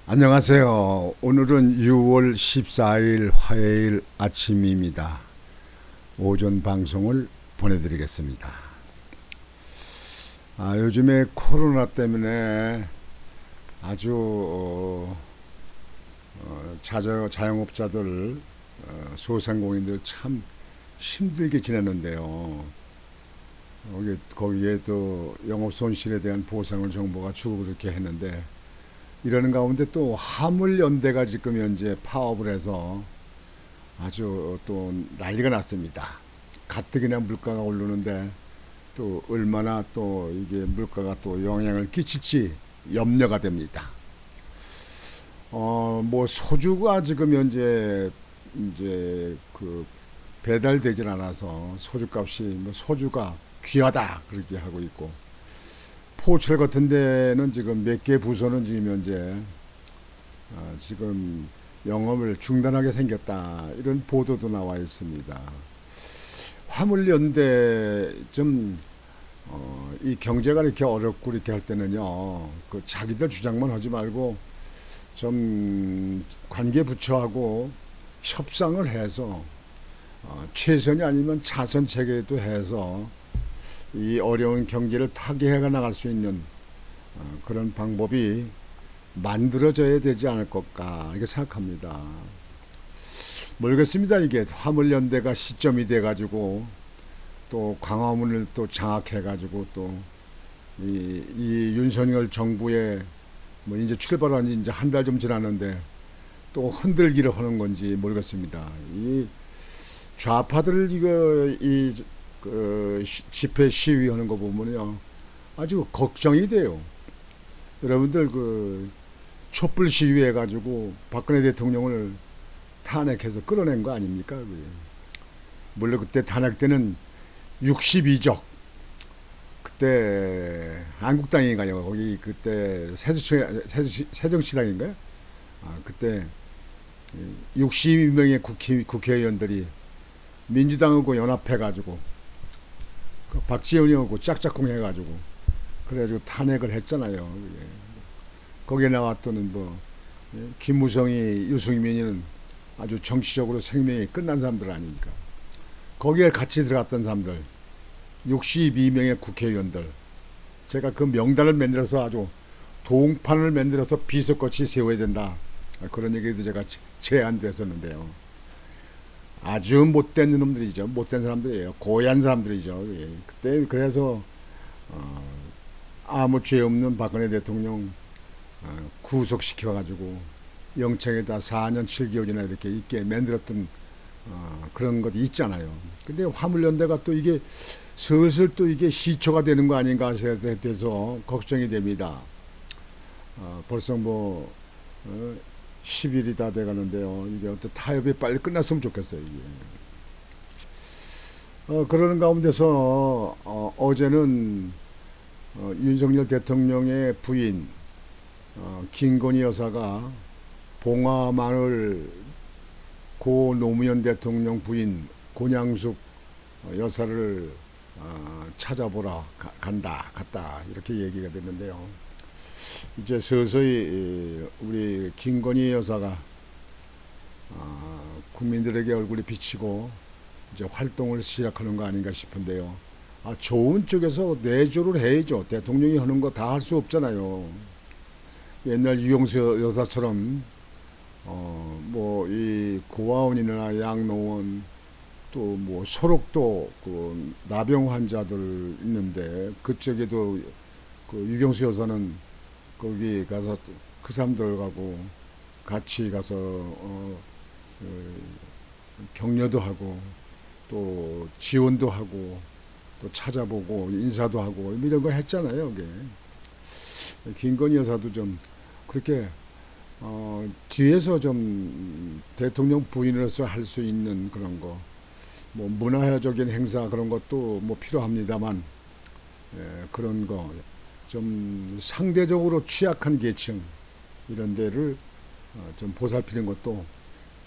안녕하세요. 오늘은 6월 14일 화요일 아침입니다. 오전 방송을 보내드리겠습니다. 요즘에 코로나 때문에 아주 자영업자들, 소상공인들 참 힘들게 지냈는데요. 거기에 또 영업 손실에 대한 보상을 정부가 주고 그렇게 했는데, 이러는 가운데 또 화물연대가 지금 현재 파업을 해서 아주 또 난리가 났습니다. 가뜩이나 물가가 오르는데 또 얼마나 또 이게 물가가 또 영향을 끼칠지 염려가 됩니다. 뭐 소주가 지금 현재 이제 그 배달되질 않아서 소주값이 뭐 소주가 귀하다 그렇게 하고 있고, 포철 같은 데는 지금 몇 개 부서는 지금 현재 지금 영업을 중단하게 생겼다 이런 보도도 나와 있습니다. 화물연대 이 경제가 이렇게 어렵고 이렇게 할 때는요, 그 자기들 주장만 하지 말고 좀 관계 부처하고 협상을 해서 최선이 아니면 자선 체계도 해서 이 어려운 경기를 타개해 나갈 수 있는 그런 방법이 만들어져야 되지 않을 것까 이렇게 생각합니다. 모르겠습니다. 이게 화물연대가 시점이 돼가지고 또 광화문을 또 장악해가지고 또 이 윤석열 정부의 뭐 이제 출발한 지 이제 한 달 좀 지났는데 또 흔들기를 하는 건지 모르겠습니다. 이 좌파들 집회 시위하는 거 보면요 아주 걱정이 돼요. 여러분들 그 촛불 시위 해가지고 박근혜 대통령을 탄핵해서 끌어낸 거 아닙니까? 물론 그때 탄핵 때는 62적, 그때 한국당인가요? 거기 그때 새정치당인가요? 그때 62명의 국회의원들이 민주당하고 연합해가지고 그 박지원이하고 짝짝꿍 해가지고 그래가지고 탄핵을 했잖아요. 예. 거기에 나왔던 뭐 김무성이, 유승민이는 아주 정치적으로 생명이 끝난 사람들 아닙니까? 거기에 같이 들어갔던 사람들 62명의 국회의원들, 제가 그 명단을 만들어서 아주 동판을 만들어서 비석같이 세워야 된다 그런 얘기도 제가 제안됐었는데요. 아주 못된 놈들이죠. 못된 사람들이에요. 고얀 사람들이죠. 예. 그때 그래서 아무 죄 없는 박근혜 대통령 구속시켜가지고 영창에다 4년 7개월이나 이렇게 있게 만들었던 그런 것이 있잖아요. 근데 화물연대가 또 이게 슬슬 또 이게 시초가 되는 거 아닌가 해서 걱정이 됩니다. 벌써 뭐 10일이 다 돼가는데요. 이게 어떤 타협이 빨리 끝났으면 좋겠어요. 이게. 그러는 가운데서 어제는 윤석열 대통령의 부인 김건희 여사가 봉화마을 고 노무현 대통령 부인 고냥숙 여사를 찾아보러 갔다 이렇게 얘기가 됐는데요. 이제 서서히 우리 김건희 여사가 국민들에게 얼굴이 비치고 이제 활동을 시작하는 거 아닌가 싶은데요. 좋은 쪽에서 내조를 해야죠. 대통령이 하는 거 다 할 수 없잖아요. 옛날 유영수 여사처럼 뭐 이 고아원이나 양로원 또 뭐 소록도 그 나병 환자들 있는데 그쪽에도 그 유경수 여사는 거기 가서 그 사람들하고 같이 가서 격려도 하고 또 지원도 하고 또 찾아보고 인사도 하고 이런 거 했잖아요. 이게 김건희 여사도 좀 그렇게 뒤에서 좀 대통령 부인으로서 할 수 있는 그런 거, 뭐 문화적인 행사 그런 것도 뭐 필요합니다만, 그런 거 좀 상대적으로 취약한 계층 이런 데를 좀 보살피는 것도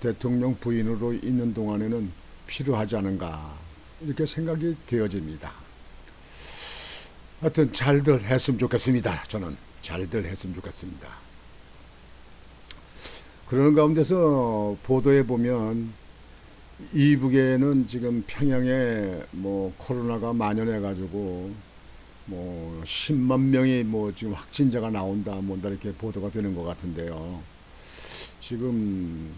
대통령 부인으로 있는 동안에는 필요하지 않은가 이렇게 생각이 되어집니다. 하여튼 잘들 했으면 좋겠습니다. 저는 잘들 했으면 좋겠습니다. 그런 가운데서 보도에 보면 이북에는 지금 평양에 뭐 코로나가 만연해 가지고 뭐 10만 명이 뭐 지금 확진자가 나온다 뭔다 이렇게 보도가 되는 것 같은데요. 지금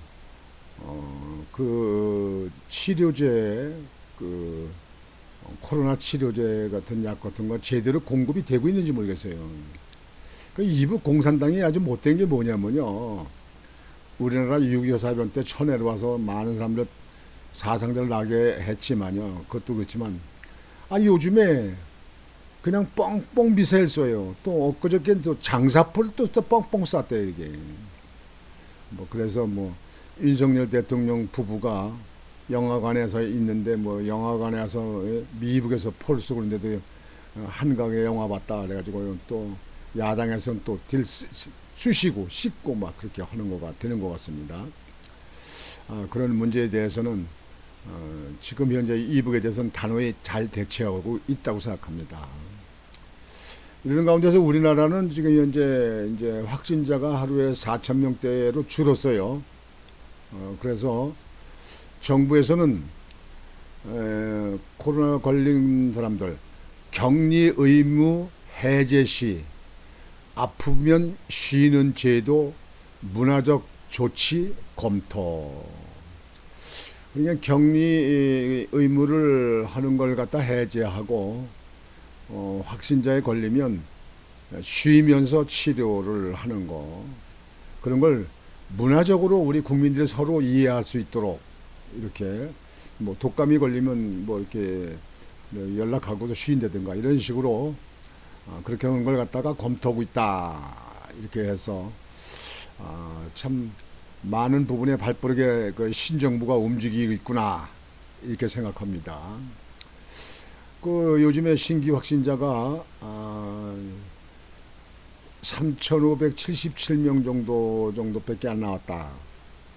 그 치료제 그 코로나 치료제 같은 약 같은 거 제대로 공급이 되고 있는지 모르겠어요. 그 이북 공산당이 아주 못된 게 뭐냐면요. 우리나라 6.25 사변 때 쳐내려와서 많은 사람들 사상자를 나게 했지만요. 그것도 그렇지만 요즘에 그냥 뻥뻥 미사일 쏘요. 또 엊그저께 또 장사포를 또 뻥뻥 쐈대요 이게. 뭐 그래서 뭐 윤석열 대통령 부부가 영화관에서 있는데 뭐 영화관에서 미국에서 폴 쏘고 있는데도 한강에 영화 봤다 그래가지고 또 야당에서는 또 쑤시고 씻고 막 그렇게 하는 거가 되는 것 같습니다. 그런 문제에 대해서는 지금 현재 이북에 대해서는 단호히 잘 대처하고 있다고 생각합니다. 이런 가운데서 우리나라는 지금 현재 이제 확진자가 하루에 4천 명대로 줄었어요. 그래서 정부에서는 코로나 걸린 사람들 격리 의무 해제 시 아프면 쉬는 제도 문화적 조치 검토. 그냥 격리 의무를 하는 걸 갖다 해제하고 확진자에 걸리면 쉬면서 치료를 하는 거 그런 걸 문화적으로 우리 국민들이 서로 이해할 수 있도록 이렇게 뭐 독감이 걸리면 뭐 이렇게 연락하고서 쉬인다든가 이런 식으로 그렇게 하는 걸 갖다가 검토하고 있다 이렇게 해서 참 많은 부분에 발빠르게 그 신정부가 움직이고 있구나 이렇게 생각합니다. 그 요즘에 신규 확진자가 3,577명 정도밖에 안 나왔다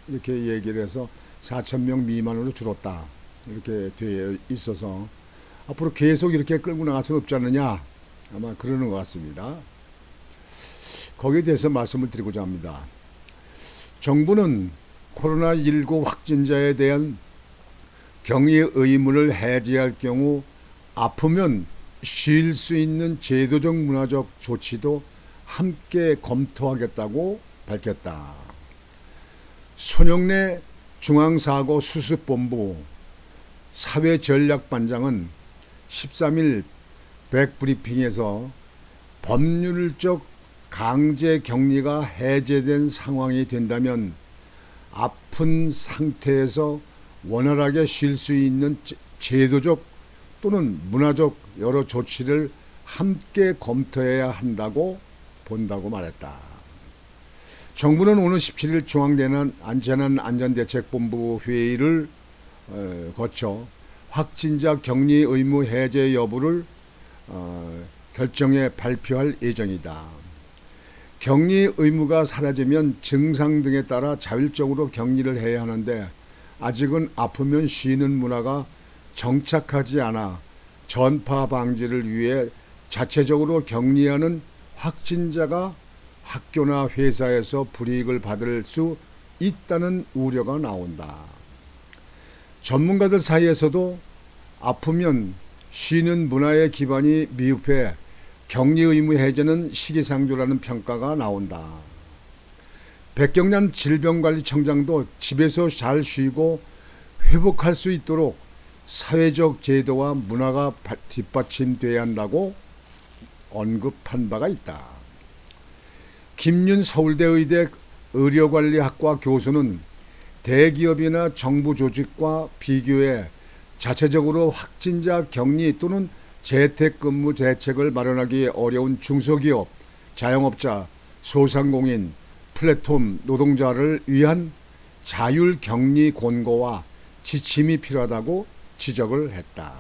이렇게 얘기를 해서 4,000명 미만으로 줄었다 이렇게 되어 있어서 앞으로 계속 이렇게 끌고 나갈 수는 없지 않느냐 아마 그러는 것 같습니다. 거기에 대해서 말씀을 드리고자 합니다. 정부는 코로나19 확진자에 대한 격리 의무를 해제할 경우 아프면 쉴 수 있는 제도적 문화적 조치도 함께 검토하겠다고 밝혔다. 손영래 중앙사고수습본부 사회전략반장은 13일 백브리핑에서 법률적 강제 격리가 해제된 상황이 된다면 아픈 상태에서 원활하게 쉴 수 있는 제도적 또는 문화적 여러 조치를 함께 검토해야 한다고 본다고 말했다. 정부는 오늘 17일 중앙재난안전대책본부 회의를 거쳐 확진자 격리 의무 해제 여부를 결정해 발표할 예정이다. 격리 의무가 사라지면 증상 등에 따라 자율적으로 격리를 해야 하는데 아직은 아프면 쉬는 문화가 정착하지 않아 전파 방지를 위해 자체적으로 격리하는 확진자가 학교나 회사에서 불이익을 받을 수 있다는 우려가 나온다. 전문가들 사이에서도 아프면 쉬는 문화의 기반이 미흡해 격리 의무 해제는 시기상조라는 평가가 나온다. 백경란 질병관리청장도 집에서 잘 쉬고 회복할 수 있도록 사회적 제도와 문화가 뒷받침돼야 한다고 언급한 바가 있다. 김윤 서울대의대 의료관리학과 교수는 대기업이나 정부 조직과 비교해 자체적으로 확진자 격리 또는 재택근무 대책을 마련하기 어려운 중소기업, 자영업자, 소상공인, 플랫폼 노동자를 위한 자율격리 권고와 지침이 필요하다고 지적을 했다.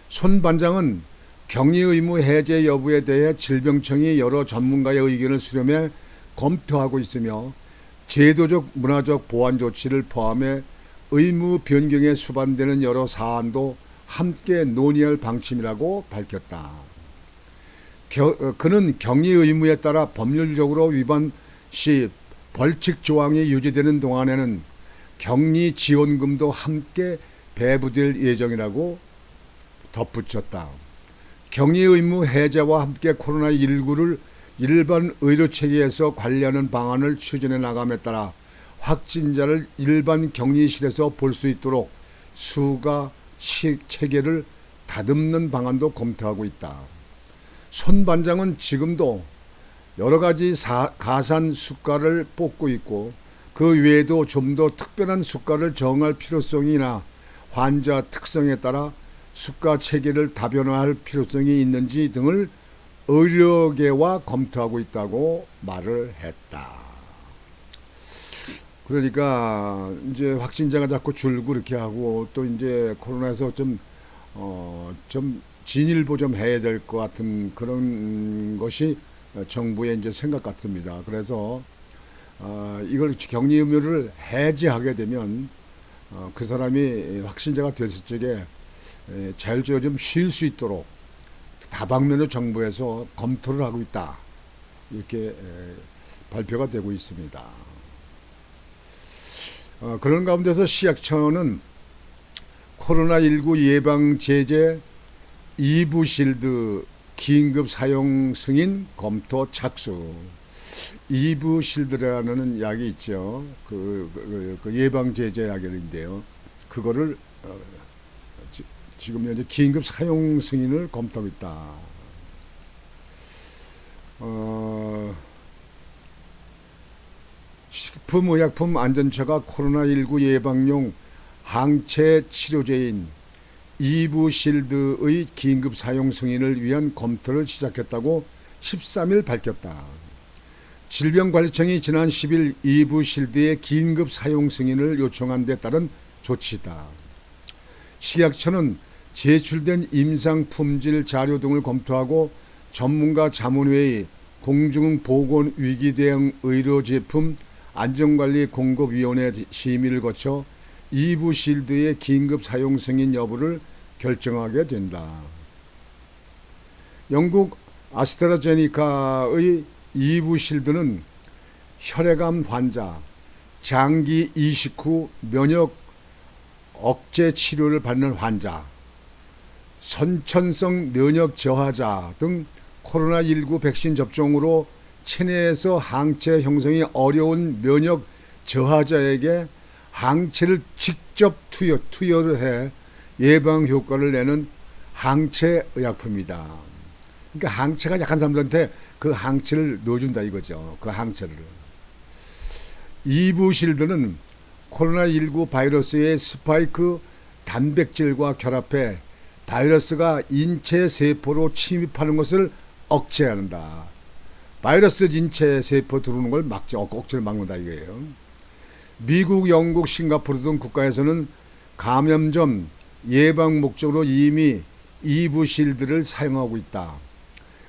손 반장은 격리 의무 해제 여부에 대해 질병청이 여러 전문가의 의견을 수렴해 검토하고 있으며 제도적 문화적 보완 조치를 포함해 의무 변경에 수반되는 여러 사안도 함께 논의할 방침이라고 밝혔다. 그는 격리 의무에 따라 법률적으로 위반 시 벌칙 조항이 유지되는 동안에는 격리 지원금도 함께 배부될 예정이라고 덧붙였다. 격리 의무 해제와 함께 코로나19를 일반 의료체계에서 관리하는 방안을 추진해 나감에 따라 확진자를 일반 격리실에서 볼 수 있도록 수가 체계를 다듬는 방안도 검토하고 있다. 손 반장은 지금도 여러 가지 가산 수가를 뽑고 있고 그 외에도 좀 더 특별한 수가를 정할 필요성이나 환자 특성에 따라 수가 체계를 다변화할 필요성이 있는지 등을 의료계와 검토하고 있다고 말을 했다. 그러니까 이제 확진자가 자꾸 줄고 이렇게 하고 또 이제 코로나에서 좀 진일보 좀 해야 될 것 같은 그런 것이 정부의 이제 생각 같습니다. 그래서 이걸 격리 의무를 해제하게 되면 그 사람이 확진자가 됐을 적에 자율적으로 좀 쉴 수 있도록 다방면으로 정부에서 검토를 하고 있다. 이렇게 발표가 되고 있습니다. 그런 가운데서 시약처는 코로나19 예방 제재 이브실드 긴급 사용 승인 검토 착수. 이브실드라는 약이 있죠. 그 예방 제재 약인데요. 그거를 지금 현재 긴급 사용 승인을 검토하고 있다. 식품의약품안전처가 코로나19 예방용 항체 치료제인 이브실드의 긴급 사용 승인을 위한 검토를 시작했다고 13일 밝혔다. 질병관리청이 지난 10일 이브실드의 긴급 사용 승인을 요청한 데 따른 조치다. 식약처는 제출된 임상 품질 자료 등을 검토하고 전문가 자문회의, 공중보건위기대응 의료제품 안전관리공급위원회 심의를 거쳐 이브실드의 긴급 사용 승인 여부를 결정하게 된다. 영국 아스트라제니카의 이브실드는 혈액암 환자, 장기 이식 후 면역 억제 치료를 받는 환자, 선천성 면역 저하자 등 코로나19 백신 접종으로 체내에서 항체 형성이 어려운 면역 저하자에게 항체를 직접 투여를 해 예방 효과를 내는 항체 의약품이다. 그러니까 항체가 약한 사람들한테 그 항체를 넣어준다 이거죠. 그 항체를. 이브실드는 코로나19 바이러스의 스파이크 단백질과 결합해 바이러스가 인체 세포로 침입하는 것을 억제한다. 바이러스 인체 세포 들어오는 걸 억제를 막는다 이거예요. 미국, 영국, 싱가포르 등 국가에서는 감염점 예방 목적으로 이미 이브실드를 사용하고 있다.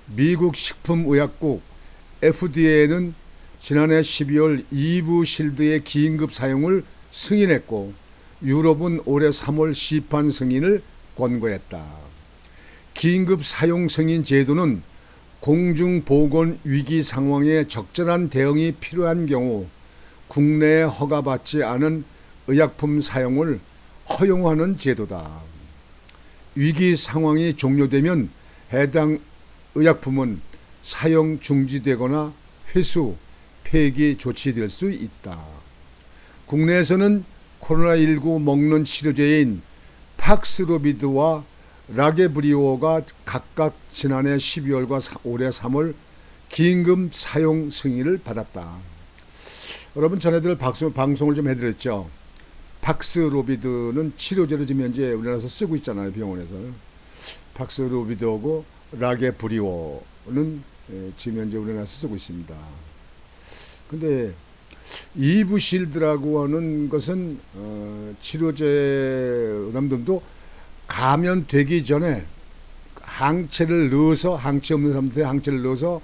미국 식품의약국 FDA는 지난해 12월 이브실드의 긴급 사용을 승인했고 유럽은 올해 3월 시판 승인을 권고했다. 긴급 사용 승인 제도는 공중보건 위기 상황에 적절한 대응이 필요한 경우 국내에 허가받지 않은 의약품 사용을 허용하는 제도다. 위기 상황이 종료되면 해당 의약품은 사용 중지되거나 회수, 폐기 조치될 수 있다. 국내에서는 코로나19 먹는 치료제인 팍스로비드와 라게브리오가 각각 지난해 12월과 올해 3월 긴급 사용 승인을 받았다. 여러분 전에들 방송을 좀 해드렸죠. 팍스로비드는 치료제로 지금 현재 우리나라에서 쓰고 있잖아요. 병원에서. 팍스로비드하고 라게브리오는 지금 현재 우리나라에서 쓰고 있습니다. 근데 이브실드라고 하는 것은 치료제 의담들도 감염되기 전에 항체를 넣어서 항체 없는 사람들의 항체를 넣어서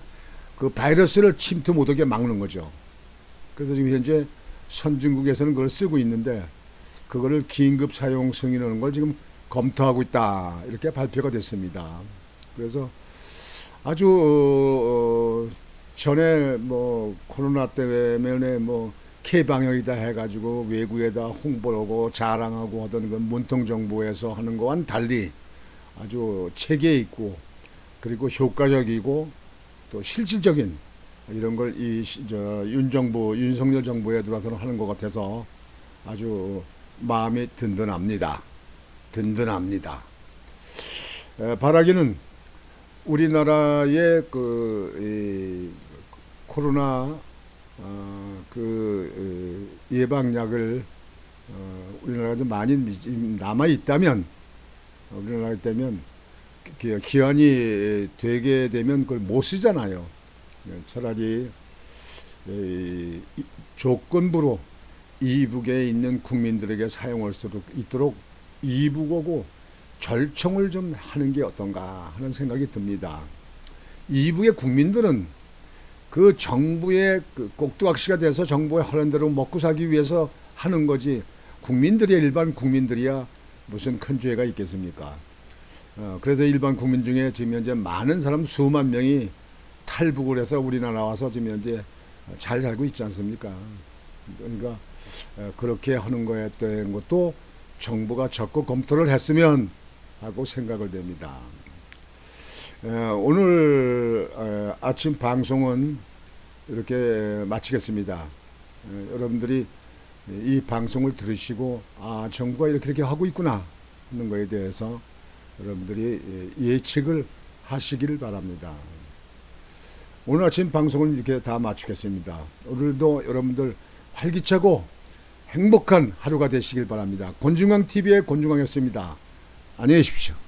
그 바이러스를 침투 못하게 막는 거죠. 그래서 지금 현재 선진국에서는 그걸 쓰고 있는데 그거를 긴급 사용 승인하는 걸 지금 검토하고 있다 이렇게 발표가 됐습니다. 그래서 아주 전에 뭐 코로나 때문에 뭐 K방역이다 해가지고 외국에다 홍보하고 자랑하고 하던 그 문통정보에서 하는 거와는 달리 아주 체계 있고 그리고 효과적이고 또 실질적인 이런 걸 윤석열 정부에 들어서는 하는 것 같아서 아주 마음이 든든합니다. 든든합니다. 바라기는 우리나라의 코로나 예방약을 우리나라에 많이 남아 있다면 우리나라에 되면 기한이 되게 되면 그걸 못 쓰잖아요. 차라리 조건부로 이북에 있는 국민들에게 사용할 수 있도록 이북하고 절청을 좀 하는 게 어떤가 하는 생각이 듭니다. 이북의 국민들은 그 정부의 꼭두각시가 돼서 정부의 하는 대로 먹고 살기 위해서 하는 거지 국민들이야 일반 국민들이야 무슨 큰 죄가 있겠습니까? 그래서 일반 국민 중에 지금 현재 많은 사람 수만 명이 탈북을 해서 우리나라 와서 지금 현재 잘 살고 있지 않습니까? 그러니까 그렇게 하는 거에 대한 것도 정부가 적극 검토를 했으면 하고 생각을 됩니다. 오늘 아침 방송은 이렇게 마치겠습니다. 여러분들이 이 방송을 들으시고 정부가 이렇게 하고 있구나 하는 거에 대해서 여러분들이 예측을 하시길 바랍니다. 오늘 아침 방송을 이렇게 다 마치겠습니다. 오늘도 여러분들 활기차고 행복한 하루가 되시길 바랍니다. 권중광TV의 권중광이었습니다. 안녕히 계십시오.